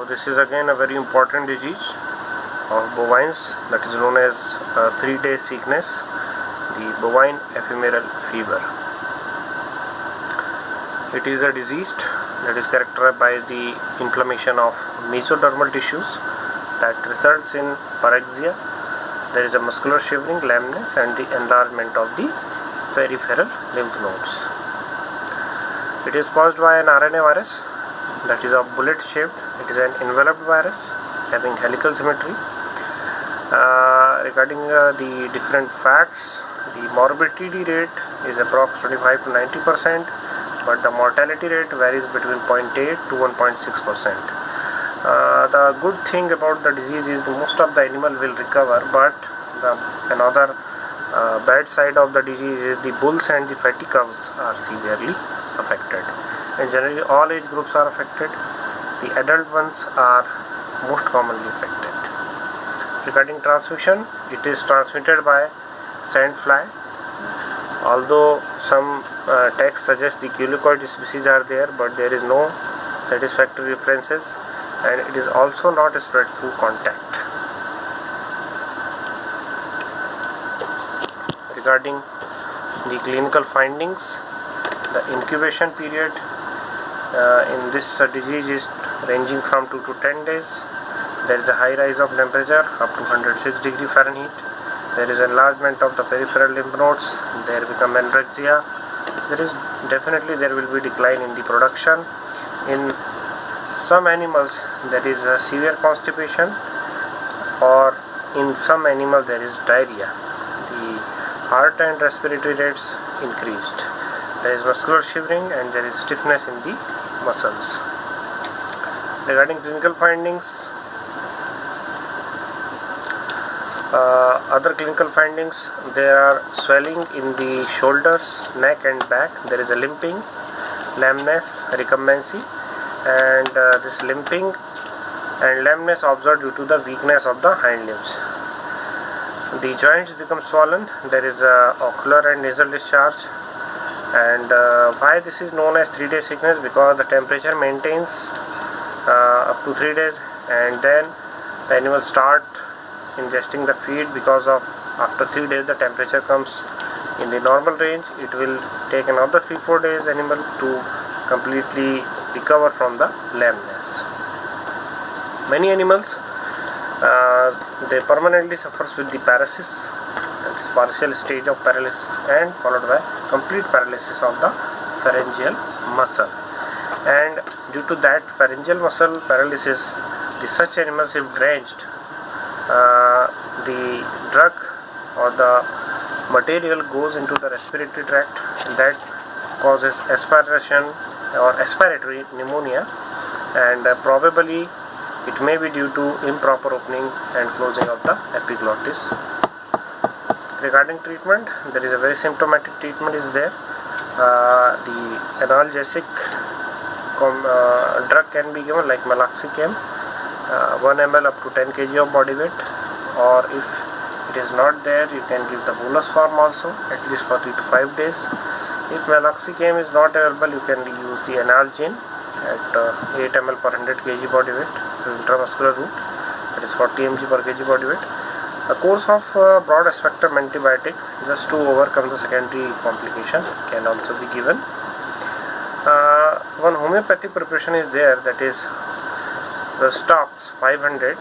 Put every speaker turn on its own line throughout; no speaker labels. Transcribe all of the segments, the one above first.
So this is again a very important disease of bovines, that is known as 3-day sickness, the bovine ephemeral fever. It is a disease that is characterized by the inflammation of mesodermal tissues that results in parexia. There is a muscular shivering, lameness, and the enlargement of the peripheral lymph nodes. It is caused by an RNA virus that is of bullet shaped. It is an enveloped virus having helical symmetry. Regarding the different facts, the morbidity rate is approximately 25 to 90%, but the mortality rate varies between 0.8 to 1.6%. The good thing about the disease is most of the animal will recover, but another bad side of the disease is the bulls and the fatty cows are severely affected. And generally all age groups are affected. The adult ones are most commonly affected. Regarding transmission, it is transmitted by sand fly. Although some texts suggest the culicoid species are there, but there is no satisfactory references, and it is also not spread through contact. Regarding the clinical findings, the incubation period in this disease is ranging from 2 to 10 days. There is a high rise of temperature up to 106 degree Fahrenheit. There is enlargement of the peripheral lymph nodes. There become anorexia. There will be decline in the production. In some animals there is a severe constipation, or in some animals there is diarrhea. The heart and respiratory rates increased. There is muscular shivering and there is stiffness in the muscles. Regarding clinical findings, other clinical findings, there are swelling in the shoulders, neck and back. There is a limping, lameness, recumbency, and this limping and lameness observed due to the weakness of the hind limbs. The joints become swollen. There is a ocular and nasal discharge. And why this is known as 3-day sickness? Because the temperature maintains up to 3 days, and then the animal start ingesting the feed. Because of after 3 days the temperature comes in the normal range, it will take another 3-4 days animal to completely recover from the lameness. Many animals they permanently suffers with the paralysis, that is partial stage of paralysis, and followed by complete paralysis of the pharyngeal muscle. And due to that pharyngeal muscle paralysis, such animals, if drenched, the drug or the material goes into the respiratory tract, that causes aspiration or aspiratory pneumonia, and probably it may be due to improper opening and closing of the epiglottis. Regarding treatment, there is a very symptomatic treatment is there. The analgesic drug can be given, like meloxicam, 1 ml up to 10 kg of body weight, or if it is not there, you can give the bolus form also, at least for 3 to 5 days. If meloxicam is not available, you can use the analgin at 8 ml per 100 kg body weight, intramuscular route, that is 40 mg per kg body weight. A course of broad spectrum antibiotic just to overcome the secondary complication can also be given. One homeopathic preparation is there, that is the Stox 500.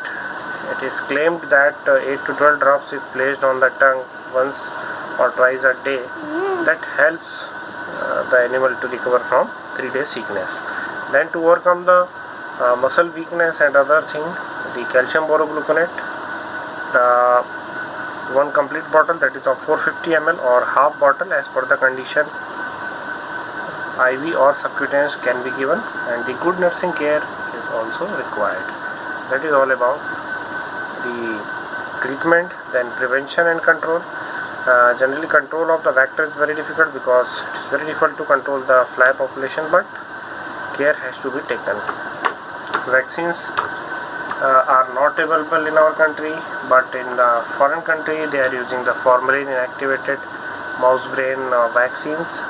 It is claimed that 8 to 12 drops if placed on the tongue once or twice a day, that helps the animal to recover from 3-day sickness. Then to overcome the muscle weakness and other thing, the calcium borogluconate, one complete bottle, that is of 450 ml, or half bottle as per the condition, IV or subcutaneous can be given, and the good nursing care is also required. That is all about the treatment. Then prevention and control. Generally control of the vector is very difficult, because it is very difficult to control the fly population, but care has to be taken. Vaccines are not available in our country, but in the foreign country they are using the formalin inactivated mouse brain vaccines.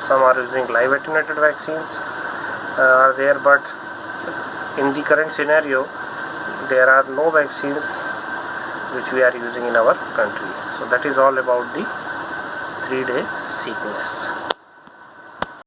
Some are using live attenuated vaccines are there, but in the current scenario there are no vaccines which we are using in our country. So that is all about the 3-day sickness.